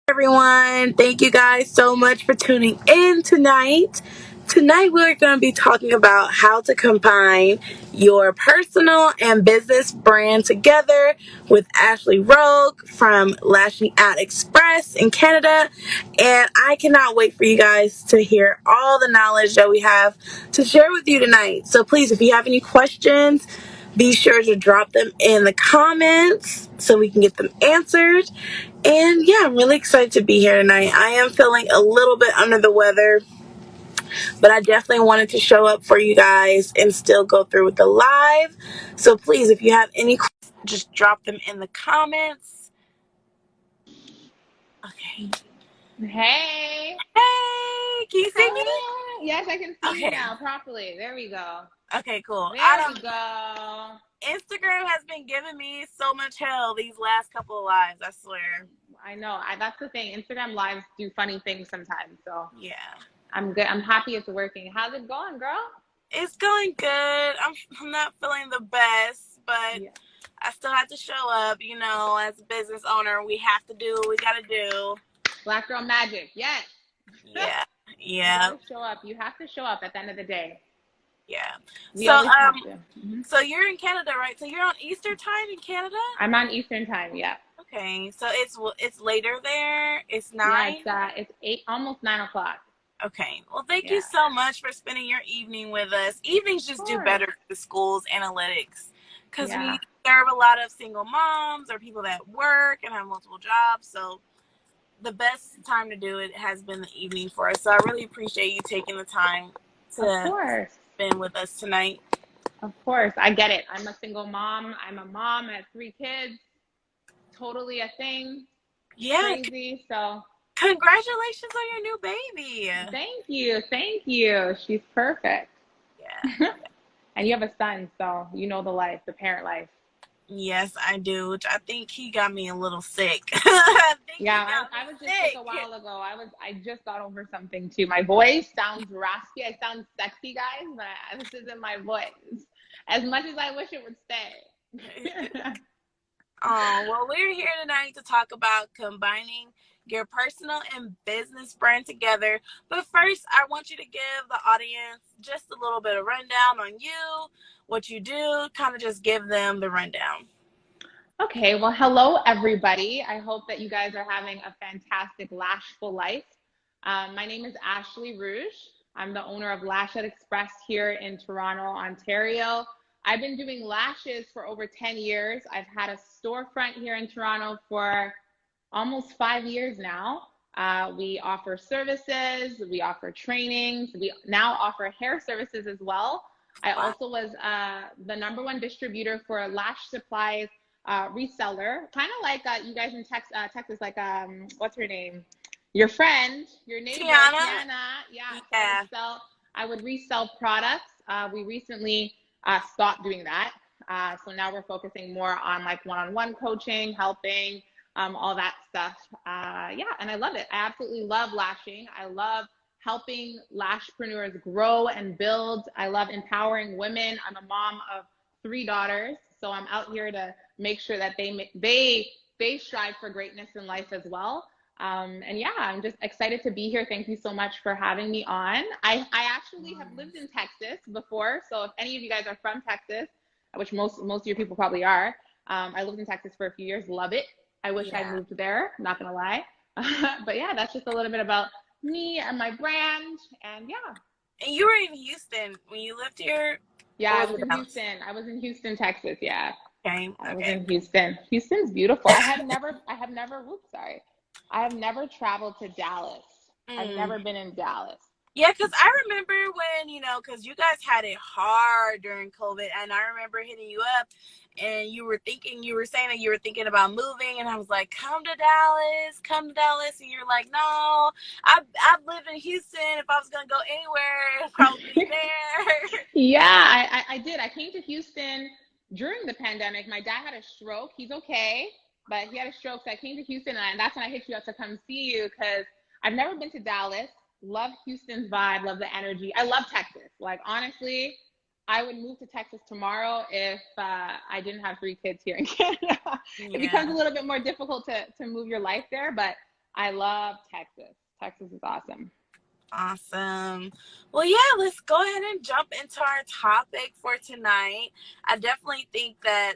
Everyone, thank you guys so much for tuning in tonight. Tonight we're going to be talking about how to combine your personal and business brand together with Ashlee Rouge from Lashoutxpress in Canada. And I cannot wait for you guys to hear all the knowledge that we have to share with you tonight. So please, if you have any questions, be sure to drop them in the comments so we can get them answered. And yeah, I'm really excited to be here tonight. I am feeling a little bit under the weather, but I definitely wanted to show up for you guys and still go through with the live. So please, if you have any questions, just drop them in the comments. Okay. Hey. Hey, can you see me? Hello. Yes, I can see you Okay. now properly. There we go. Okay, cool. There we go. Instagram has been giving me so much hell these last couple of lives, I swear. I know. That's the thing. Instagram lives do funny things sometimes. So Yeah. I'm good. I'm happy it's working. How's it going, girl? It's going good. I'm not feeling the best, but Yeah. I still have to show up. You know, as a business owner, we have to do what we gotta do. Black girl magic. Yes. Yeah, You yeah, gotta show up. You have to show up at the end of the day. yeah. We So, always have to. so you're in Canada, right? So you're on Easter time in Canada? I'm on Eastern time. Yeah. Okay, so it's later there. It's Yeah. 9. It's 8, almost 9 o'clock. Okay. Well, thank you Yeah. so much for spending your evening with us. Evenings Of just do course. better for the school's analytics because Yeah. we serve a lot of single moms or people that work and have multiple jobs. So the best time to do it has been the evening for us. So I really appreciate you taking the time Of to course. spend with us tonight. Of course, I get it. I'm a single mom. I'm a mom. I have 3 kids. Totally a thing. Yeah. Crazy. So Congratulations on your new baby. thank you. Thank you. She's perfect. Yeah. And you have a son, so you know the life, the parent life. Yes, I do. Which I think he got me a little sick. I think Yeah, he got me I was just sick a sick. while ago. I just got over something too. My voice sounds raspy. I sound sexy, guys, but this isn't my voice. As much as I wish it would stay. Oh, well, we're here tonight to talk about combining your personal and business brand together. But first, I want you to give the audience just a little bit of rundown on you, what you do, kind of just give them the rundown. Okay, well, hello everybody. I hope that you guys are having a fantastic lashful life. My name is Ashlee Rouge. I'm the owner of Lashoutxpress here in Toronto, Ontario. I've been doing lashes for over 10 years. I've had a storefront here in Toronto for almost 5 years now. We offer services, we offer trainings, we now offer hair services as well. I Wow. also was the #1 distributor for lash supplies reseller, kind of like you guys in Texas, like what's her name? Your friend, your neighbor, Tiana. Yeah. So I would resell products. We recently stopped doing that. So now we're focusing more on like one-on-one coaching, helping, all that stuff. Yeah, and I love it. I absolutely love lashing. I love helping lashpreneurs grow and build. I love empowering women. I'm a mom of 3 daughters, so I'm out here to make sure that they strive for greatness in life as well. And yeah, I'm just excited to be here. Thank you so much for having me on. I actually have lived in Texas before, so if any of you guys are from Texas, which most of your people probably are, I lived in Texas for a few years. Love it. I wish I moved there. Not gonna lie, but yeah, that's just a little bit about me and my brand, and yeah. And you were in Houston when you lived here? Yeah, I was in Houston. I was in Houston, Texas. Yeah. Okay. I was in Houston. Houston's beautiful. I have never, whoops, sorry. I have never traveled to Dallas. I've never been in Dallas. Yeah, because I remember when, because you guys had it hard during COVID, and I remember hitting you up, and you were saying that you were thinking about moving, and I was like, come to Dallas, and you're like, no, I've lived in Houston. If I was going to go anywhere, it'd probably be there. Yeah, I did. I came to Houston during the pandemic. My dad had a stroke. He's okay, but he had a stroke, so I came to Houston, and that's when I hit you up to come see you, because I've never been to Dallas. Love Houston's vibe, love the energy. I love Texas. Like, honestly, I would move to Texas tomorrow if I didn't have 3 kids here in Canada. It becomes a little bit more difficult to move your life there, but I love Texas. Texas is awesome. Awesome. Well, yeah, let's go ahead and jump into our topic for tonight. I definitely think that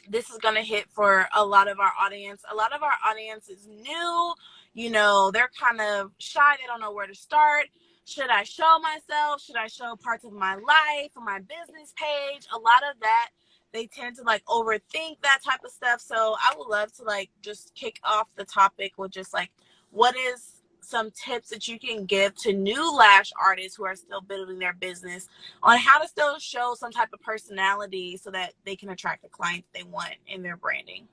this is going to hit for a lot of our audience. A lot of our audience is new. You know, they're kind of shy. They don't know where to start. Should I show myself? Should I show parts of my life or my business page? A lot of that, they tend to like overthink that type of stuff. So I would love to like just kick off the topic with just like, what is some tips that you can give to new lash artists who are still building their business on how to still show some type of personality so that they can attract the clients they want in their branding?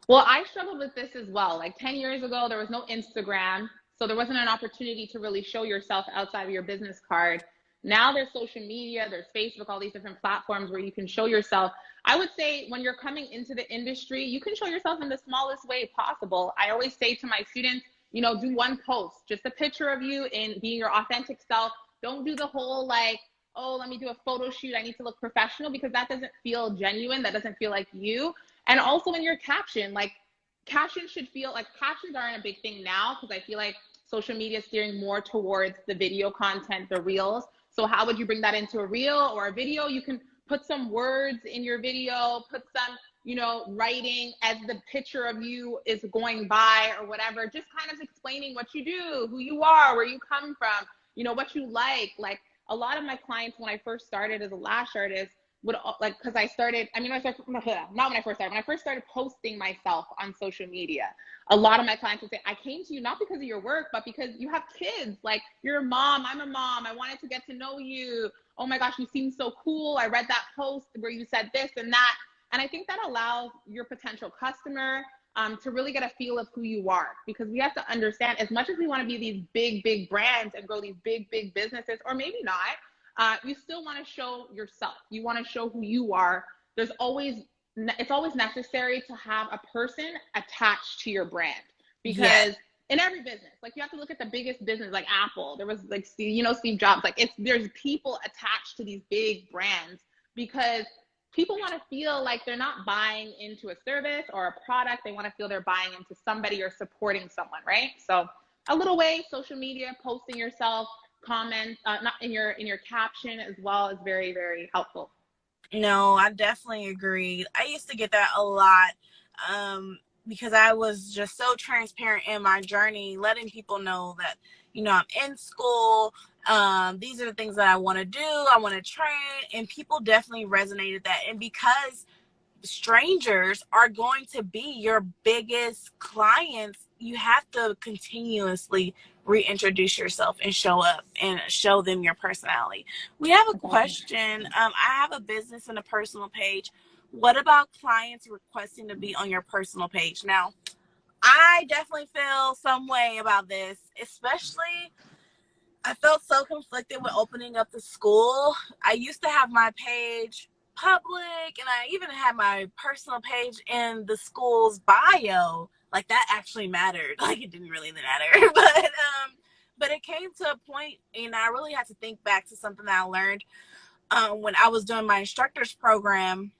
Well, I struggled with this as well. Like 10 years ago, there was no Instagram, so there wasn't an opportunity to really show yourself outside of your business card. Now there's social media, there's Facebook, all these different platforms where you can show yourself. I would say when you're coming into the industry, you can show yourself in the smallest way possible. I always say to my students, you know, do one post, just a picture of you in being your authentic self. Don't do the whole like, oh, let me do a photo shoot. I need to look professional, because that doesn't feel genuine. That doesn't feel like you. And also in your caption, like captions should feel like captions aren't a big thing now, because I feel like social media is steering more towards the video content, the reels. So how would you bring that into a reel or a video? You can put some words in your video, put some, you know, writing as the picture of you is going by or whatever, just kind of explaining what you do, who you are, where you come from, you know, what you like. Like a lot of my clients, when I first started as a lash artist, would like, because I started, I mean, not when I first started, when I first started posting myself on social media, a lot of my clients would say, I came to you not because of your work, but because you have kids. Like, you're a mom, I'm a mom, I wanted to get to know you. Oh my gosh, you seem so cool. I read that post where you said this and that. And I think that allows your potential customer to really get a feel of who you are, because we have to understand, as much as we want to be these big brands and grow these big businesses, or maybe not, you still want to show yourself. You want to show who you are. It's always necessary to have a person attached to your brand, because in every business, like you have to look at the biggest business, like Apple. There was like, you know, Steve Jobs. Like there's people attached to these big brands, because people want to feel like they're not buying into a service or a product. They want to feel they're buying into somebody or supporting someone, right? So a little way, social media, posting yourself, comments, not in your caption as well, is very helpful. No, I definitely agree. I used to get that a lot because I was just so transparent in my journey, letting people know that, you know, I'm in school. These are the things that I want to do. I want to train. And people definitely resonated that. And because strangers are going to be your biggest clients, you have to continuously reintroduce yourself and show up and show them your personality. We have a question. I have a business and a personal page. What about clients requesting to be on your personal page? Now, I definitely feel some way about this, especially I felt so conflicted with opening up the school. I used to have my page public, and I even had my personal page in the school's bio. Like that actually mattered. Like it didn't really matter, but it came to a point, and I really had to think back to something that I learned when I was doing my instructor's program.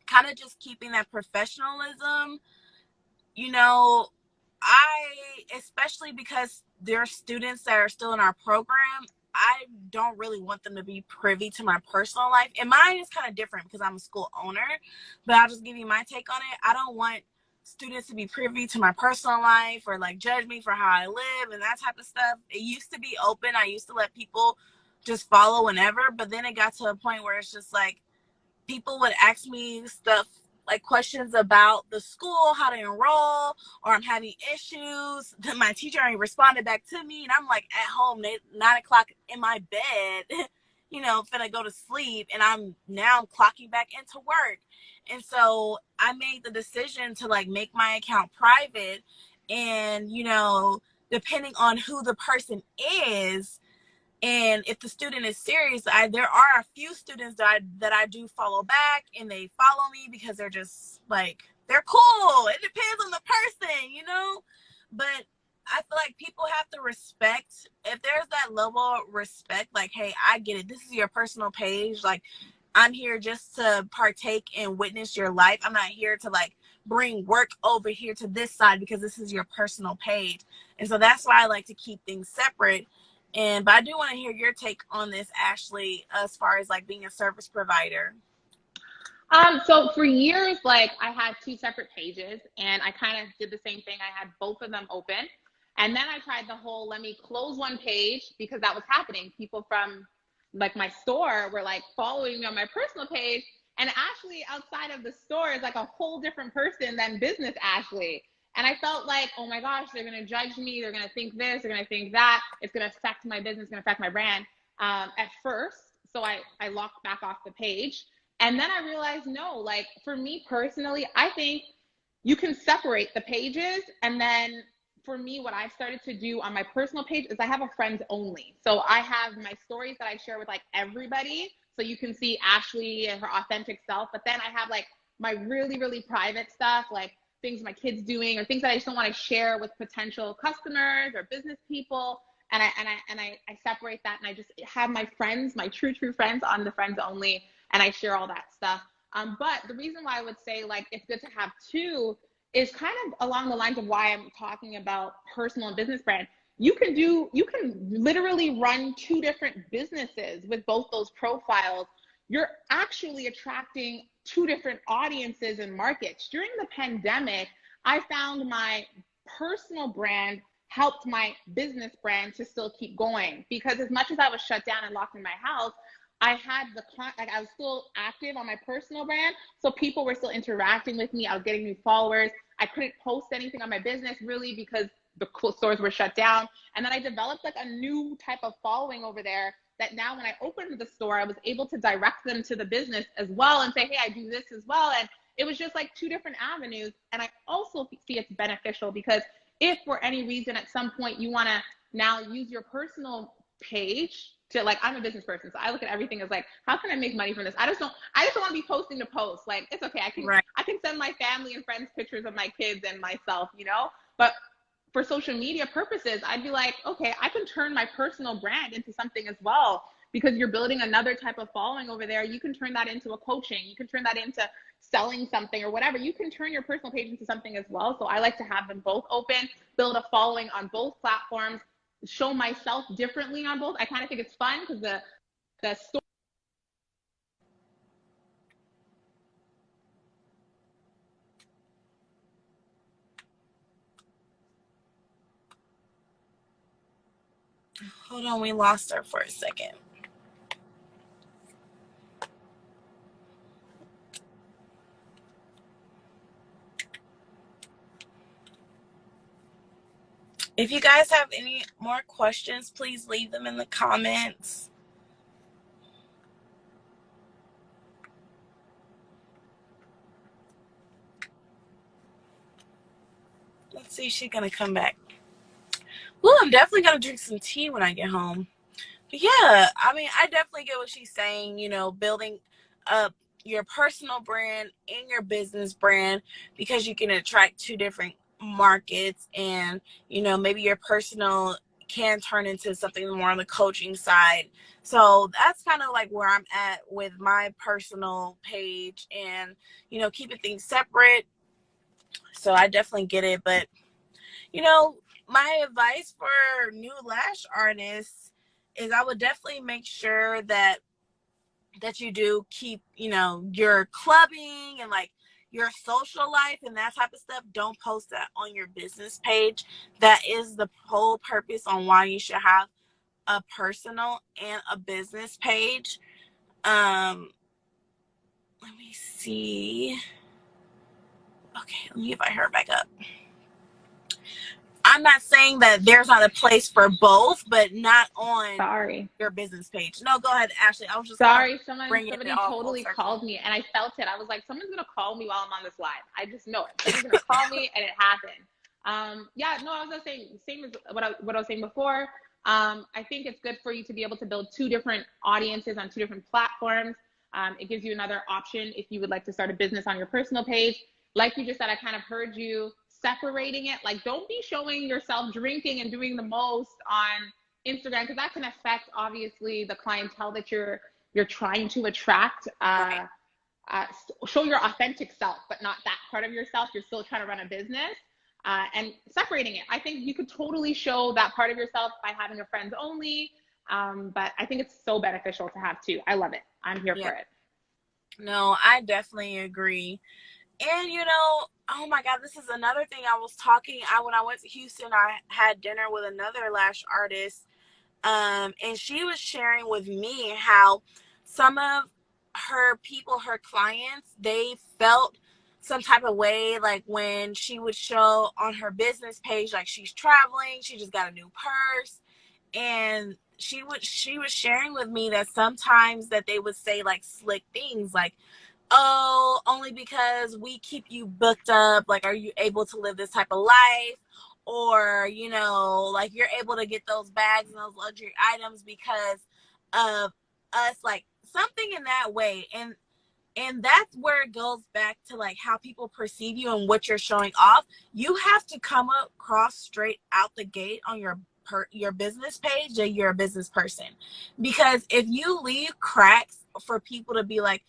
Kind of just keeping that professionalism, you know, especially because there are students that are still in our program, I don't really want them to be privy to my personal life. And mine is kind of different because I'm a school owner, but I'll just give you my take on it. I don't want students to be privy to my personal life or like judge me for how I live and that type of stuff. It used to be open. I used to let people just follow whenever, but then it got to a point where it's just like people would ask me stuff like questions about the school, how to enroll, or I'm having issues. Then my teacher ain't responded back to me, and I'm like at home, 9 o'clock in my bed, you know, finna go to sleep, and I'm clocking back into work. And so I made the decision to like make my account private, and you know, depending on who the person is, and if the student is serious, there are a few students that I do follow back, and they follow me because they're just like, they're cool. It depends on the person, you know? But I feel like people have to respect, if there's that level of respect, like, hey, I get it. This is your personal page. Like, I'm here just to partake and witness your life. I'm not here to like bring work over here to this side because this is your personal page. And so that's why I like to keep things separate. But I do want to hear your take on this, Ashlee, as far as like being a service provider. So for years, like I had two separate pages and I kind of did the same thing. I had both of them open. And then I tried the whole, let me close one page, because that was happening. People from like my store were like following me on my personal page. And Ashlee outside of the store is like a whole different person than business Ashlee. And I felt like, oh my gosh, they're going to judge me. They're going to think this, they're going to think that. It's going to affect my business, it's going to affect my brand at first. So I locked back off the page. And then I realized, no, like for me personally, I think you can separate the pages. And then for me, what I've started to do on my personal page is I have a friends only. So I have my stories that I share with like everybody. So you can see Ashlee and her authentic self. But then I have like my really, really private stuff, like things my kids doing or things that I just don't want to share with potential customers or business people. And I separate that, and I just have my friends, my true friends on the friends only, and I share all that stuff. But the reason why I would say like it's good to have two is kind of along the lines of why I'm talking about personal and business brand. You can literally run two different businesses with both those profiles. You're actually attracting two different audiences and markets. During the pandemic, I found my personal brand helped my business brand to still keep going, because as much as I was shut down and locked in my house, I had I was still active on my personal brand. So people were still interacting with me. I was getting new followers. I couldn't post anything on my business really because the stores were shut down. And then I developed like a new type of following over there that now when I opened the store, I was able to direct them to the business as well and say, hey, I do this as well. And it was just like two different avenues. And I also see it's beneficial because if for any reason at some point you want to now use your personal page to, like, I'm a business person, so I look at everything as like, how can I make money from this? I just don't want to be posting to post. Like, it's okay. I can send my family and friends pictures of my kids and myself, you know, but for social media purposes, I'd be like, okay, I can turn my personal brand into something as well, because you're building another type of following over there. You can turn that into a coaching. You can turn that into selling something or whatever. You can turn your personal page into something as well. So I like to have them both open, build a following on both platforms, show myself differently on both. I kind of think it's fun because the story. Hold on, we lost her for a second. If you guys have any more questions, please leave them in the comments. Let's see if she's gonna come back. Well, I'm definitely gonna drink some tea when I get home. But yeah, I mean, I definitely get what she's saying, you know, building up your personal brand and your business brand, because you can attract two different markets, and you know, maybe your personal can turn into something more on the coaching side. So that's kind of like where I'm at with my personal page, and you know, keeping things separate. So I definitely get it. But you know, my advice for new lash artists is I would definitely make sure that you do keep, you know, your clubbing and like your social life and that type of stuff. Don't post that on your business page. That is the whole purpose on why you should have a personal and a business page. Let me see. Okay, let me invite her back up. I'm not saying that there's not a place for both, but not on your business page. No, go ahead, Ashlee. I was just somebody totally called me, and I felt it. I was like, someone's gonna call me while I'm on this live. I just know it. Someone's gonna call me, and it happened. Yeah, no, I was gonna say same as what I was saying before. I think it's good for you to be able to build two different audiences on two different platforms. It gives you another option if you would like to start a business on your personal page. Like you just said, I kind of heard you separating it. Like, don't be showing yourself drinking and doing the most on Instagram, because that can affect obviously the clientele that you're trying to attract. show your authentic self, but not that part of yourself. You're still trying to run a business, and separating it. I think you could totally show that part of yourself by having a friends only. But I think it's so beneficial to have too. I love it. I'm here for it. No, I definitely agree. And oh my God, this is another thing I was talking. When I went to Houston, I had dinner with another lash artist, and she was sharing with me how some of her people, her clients, they felt some type of way, like when she would show on her business page, like she's traveling, she just got a new purse, and she was sharing with me that sometimes that they would say like slick things like, oh, only because we keep you booked up, like, are you able to live this type of life? Or, like, you're able to get those bags and those luxury items because of us, like something in that way. And that's where it goes back to like how people perceive you and what you're showing off. You have to come across straight out the gate on your business page that you're a business person. Because if you leave cracks for people to be like,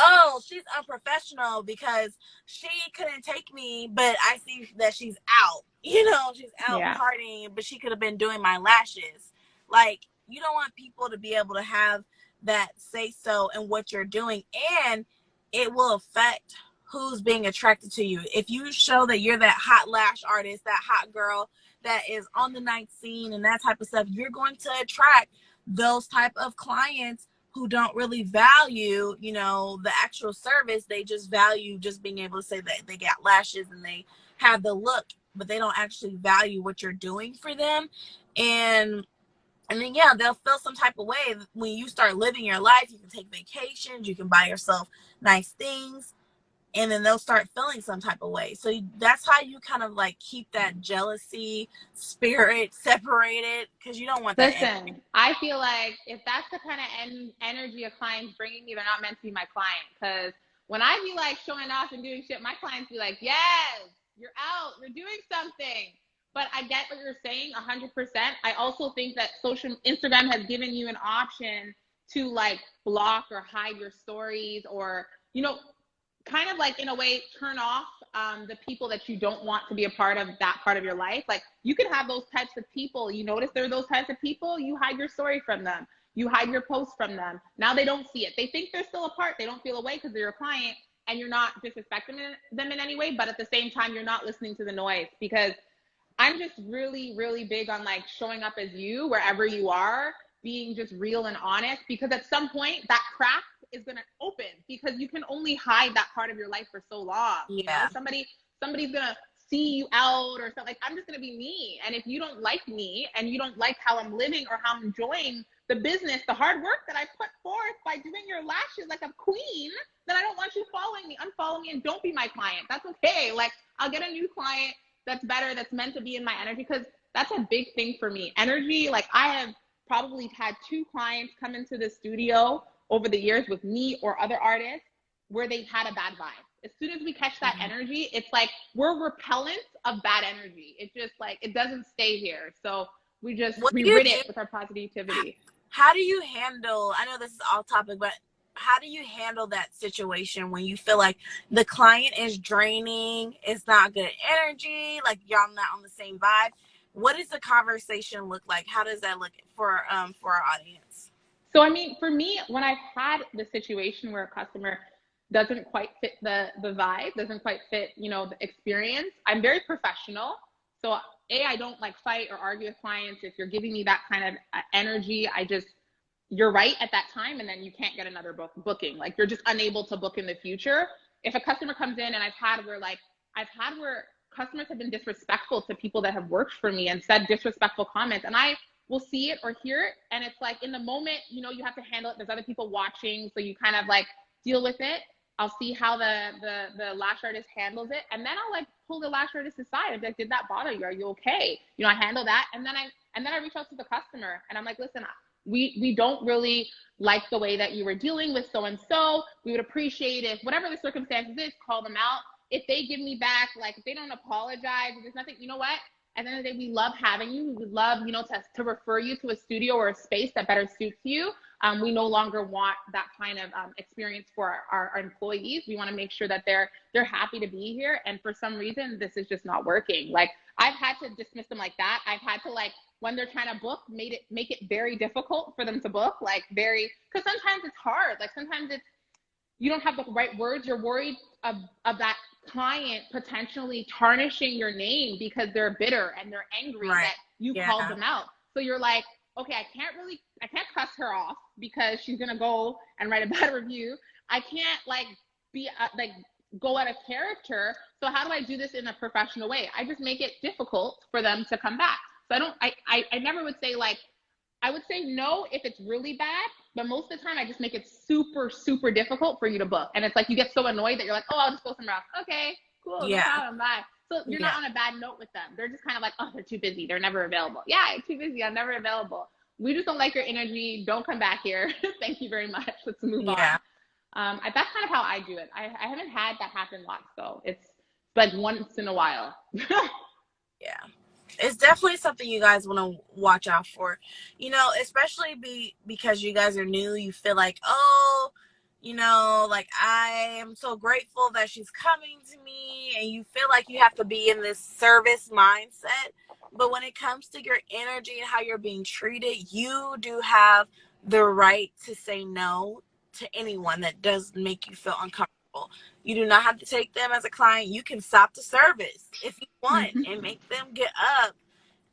oh, she's unprofessional because she couldn't take me, but I see that she's out. She's out partying, but she could have been doing my lashes. Like, you don't want people to be able to have that say so in what you're doing, and it will affect who's being attracted to you. If you show that you're that hot lash artist, that hot girl that is on the night scene and that type of stuff, you're going to attract those type of clients who don't really value, the actual service. They just value just being able to say that they got lashes and they have the look, but they don't actually value what you're doing for them. And then, yeah, they'll feel some type of way when you start living your life. You can take vacations, you can buy yourself nice things, and then they'll start feeling some type of way. So that's how you kind of like keep that jealousy spirit separated, because you don't want that. Listen, I feel like if that's the kind of energy a client's bringing me, they're not meant to be my client. Because when I be like showing off and doing shit, my clients be like, yes, you're out, you're doing something. But I get what you're saying 100%. I also think that Instagram has given you an option to like block or hide your stories, or, kind of like in a way turn off the people that you don't want to be a part of that part of your life. Like, you can have those types of people. You notice there are those types of people, you hide your story from them. You hide your posts from them. Now they don't see it. They think they're still a part. They don't feel away because they're your client, and you're not disrespecting them in any way. But at the same time, you're not listening to the noise, because I'm just really, really big on like showing up as you wherever you are, being just real and honest, because at some point that crack is going to open, because you can only hide that part of your life for so long. Somebody's going to see you out or something. Like, I'm just going to be me. And if you don't like me and you don't like how I'm living or how I'm enjoying the business, the hard work that I put forth by doing your lashes like a queen, then I don't want you following me. Unfollow me and don't be my client. That's okay. Like, I'll get a new client that's better, that's meant to be in my energy, because that's a big thing for me. Energy, like, I have probably had 2 clients come into the studio over the years with me or other artists where they've had a bad vibe. As soon as we catch that energy, it's like we're repellent of bad energy. It just like, it doesn't stay here. So we rid it with our positivity. How do you handle, I know this is off topic, but how do you handle that situation when you feel like the client is draining, it's not good energy, like y'all not on the same vibe? What does the conversation look like? How does that look for our audience? So, I mean, for me, when I've had the situation where a customer doesn't quite fit the vibe, doesn't quite fit, the experience, I'm very professional. So I don't like fight or argue with clients. If you're giving me that kind of energy, you're right at that time, and then you can't get another booking. Like, you're just unable to book in the future. If a customer comes in, and I've had where customers have been disrespectful to people that have worked for me and said disrespectful comments, and I will see it or hear it, and it's like, in the moment, you have to handle it. There's other people watching, so you kind of like deal with it. I'll see how the lash artist handles it, and then I'll like pull the lash artist aside and be like, did that bother you? Are you okay? I handle that, and then I reach out to the customer, and I'm like, listen, we don't really like the way that you were dealing with so and so. We would appreciate if, whatever the circumstances is, call them out. If they give me back, like, if they don't apologize, if there's nothing, you know what? at the end of the day, we love having you. We would love, you know, to refer you to a studio or a space that better suits you. We no longer want that kind of experience for our employees. We want to make sure that they're happy to be here. And for some reason, this is just not working. Like, I've had to dismiss them like that. I've had to, like, when they're trying to book, make it very difficult for them to book. Like, because sometimes it's hard. Like, sometimes you don't have the right words. You're worried of that client potentially tarnishing your name because they're bitter and they're angry that you called them out. So you're like, okay, I can't cuss her off because she's gonna go and write a bad review. I can't like go out of character. So how do I do this in a professional way? I just make it difficult for them to come back. So I never would say, like, I would say no if it's really bad, but most of the time I just make it super, super difficult for you to book. And it's like you get so annoyed that you're like, oh, I'll just go somewhere else. Okay, cool, no problem, bye. So you're not on a bad note with them. They're just kind of like, oh, they're too busy. They're never available. Yeah, I'm too busy. I'm never available. We just don't like your energy. Don't come back here. Thank you very much. Let's move on. That's kind of how I do it. I haven't had that happen lots, though. It's like once in a while. It's definitely something you guys want to watch out for, you know, especially because you guys are new. You feel like, oh, you know, like, I am so grateful that she's coming to me, and you feel like you have to be in this service mindset. But when it comes to your energy and how you're being treated, you do have the right to say no to anyone that does make you feel uncomfortable. You do not have to take them as a client. You can stop the service if you want and make them get up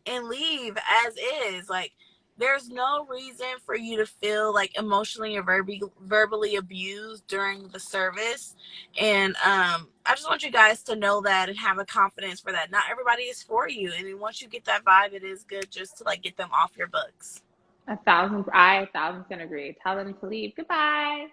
and leave as is. Like, there's no reason for you to feel like emotionally or verbally abused during the service. And I just want you guys to know that and have a confidence for that. Not everybody is for you. And once you get that vibe, it is good just to, like, get them off your books. I 1,000% agree. Tell them to leave. Goodbye.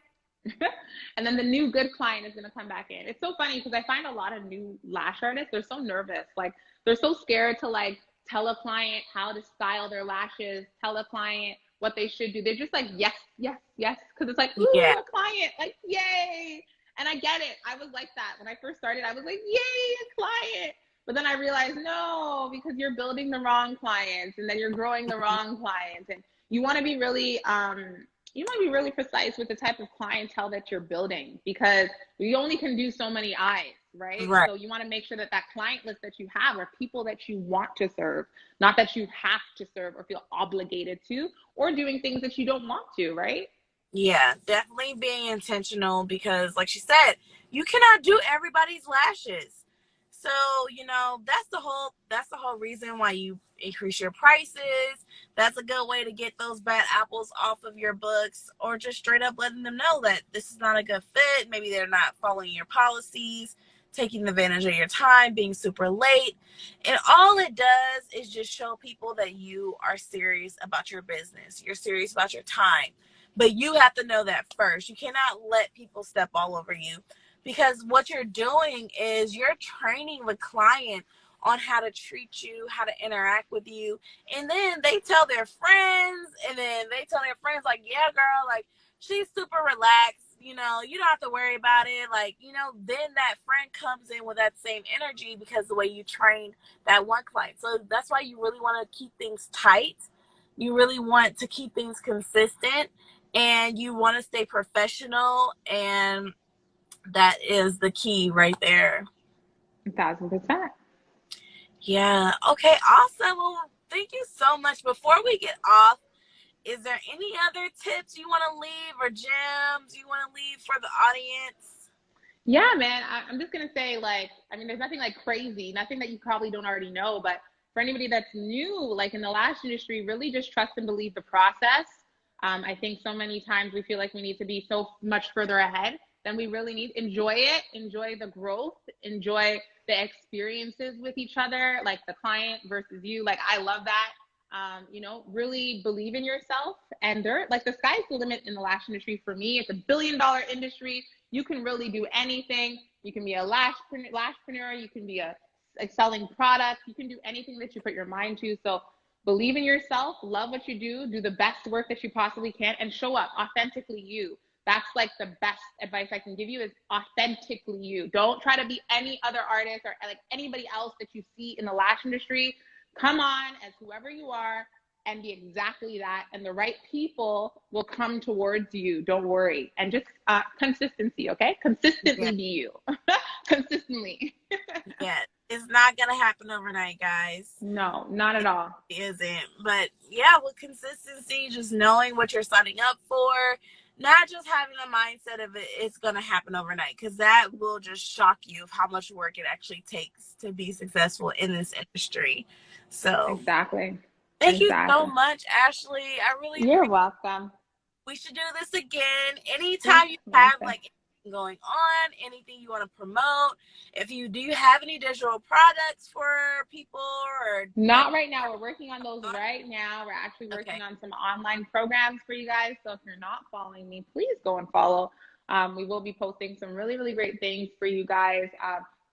And then the new good client is going to come back in. It's so funny because I find a lot of new lash artists, they're so nervous. Like, they're so scared to, like, tell a client how to style their lashes, tell a client what they should do. They're just like, yes, yes, yes. Because it's like, ooh, a client, like, yay. And I get it. I was like that. When I first started, I was like, yay, a client. But then I realized, no, because you're building the wrong clients, and then you're growing the wrong clients. And you want to be really precise with the type of clientele that you're building, because we only can do so many eyes, right? So you want to make sure that client list that you have are people that you want to serve, not that you have to serve or feel obligated to, or doing things that you don't want to, right? Yeah, definitely being intentional, because like she said, you cannot do everybody's lashes. So, you know, that's the whole reason why you increase your prices. That's a good way to get those bad apples off of your books, or just straight up letting them know that this is not a good fit. Maybe they're not following your policies, taking advantage of your time, being super late. And all it does is just show people that you are serious about your business. You're serious about your time. But you have to know that first. You cannot let people step all over you, because what you're doing is you're training the client on how to treat you, how to interact with you. And then they tell their friends, like, yeah, girl, like, she's super relaxed. You know, you don't have to worry about it. Like, you know, then that friend comes in with that same energy because the way you trained that one client. So that's why you really want to keep things tight. You really want to keep things consistent, and you want to stay professional, and that is the key right there. 1,000%. Yeah. Okay, awesome. Well, thank you so much. Before we get off, is there any other tips you want to leave, or gems you want to leave for the audience? Yeah, man. I'm just going to say, like, I mean, there's nothing like crazy, nothing that you probably don't already know, but for anybody that's new, like in the lash industry, really just trust and believe the process. I think so many times we feel like we need to be so much further ahead than we really need. Enjoy it, enjoy the growth, enjoy the experiences with each other, like the client versus you. Like, I love that. You know, really believe in yourself, and like, the sky's the limit in the lash industry. For me, it's $1 billion industry. You can really do anything. You can be a lashpreneur. You can be selling products. You can do anything that you put your mind to. So believe in yourself, love what you do the best work that you possibly can, and show up authentically you. That's like the best advice I can give you, is authentically you. Don't try to be any other artist or like anybody else that you see in the lash industry. Come on as whoever you are and be exactly that. And the right people will come towards you. Don't worry. And just consistency, okay? Yeah. Consistently be you. Consistently. Yeah. It's not going to happen overnight, guys. No, not at all. It isn't. But yeah, with consistency, just knowing what you're signing up for, not just having a mindset of it's going to happen overnight, because that will just shock you of how much work it actually takes to be successful in this industry. So Exactly. thank you so Exactly. much, Ashley. I really You're appreciate. welcome. We should do this again. Yes, Anytime you have Melissa. like anything going on, anything you want to promote. If you do, you have any digital products for people or like? Not right now. We're working on those right now. We're actually working Okay. on some online programs for you guys. So if you're not following me, please go and follow. We will be posting some really, really great things for you guys.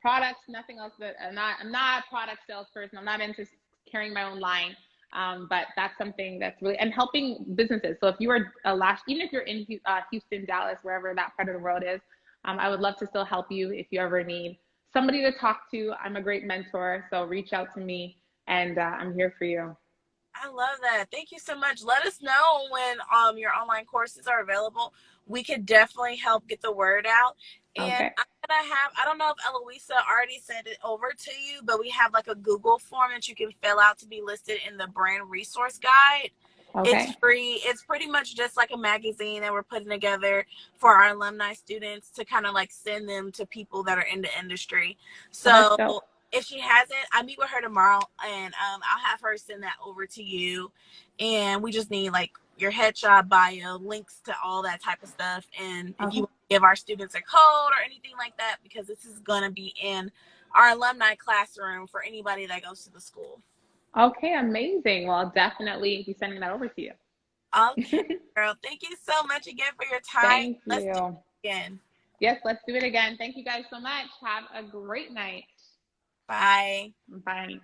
Products, nothing else. That I'm not a product salesperson. I'm not into carrying my own line. But that's something that's really, and helping businesses. So if you are a lash, even if you're in Houston, Dallas, wherever that part of the world is, I would love to still help you if you ever need somebody to talk to. I'm a great mentor, so reach out to me, and I'm here for you. I love that. Thank you so much. Let us know when your online courses are available. We could definitely help get the word out. And Okay. I'm gonna have, I don't know if Eloisa already sent it over to you, but we have like a Google form that you can fill out to be listed in the brand resource guide. It's Okay. free. It's pretty much just like a magazine that we're putting together for our alumni students to kind of like send them to people that are in the industry. Oh, that's So dope. if she hasn't, I meet with her tomorrow, and I'll have her send that over to you. And we just need like your headshot, bio, links to all that type of stuff. And if you Okay. want to give our students a code or anything like that, because this is going to be in our alumni classroom for anybody that goes to the school. Okay, amazing. Well, I'll definitely be sending that over to you. Okay, girl. Thank you so much again for your time. Thank Let's do you. it again. Yes, let's do it again. Thank you guys so much. Have a great night. Bye. Bye.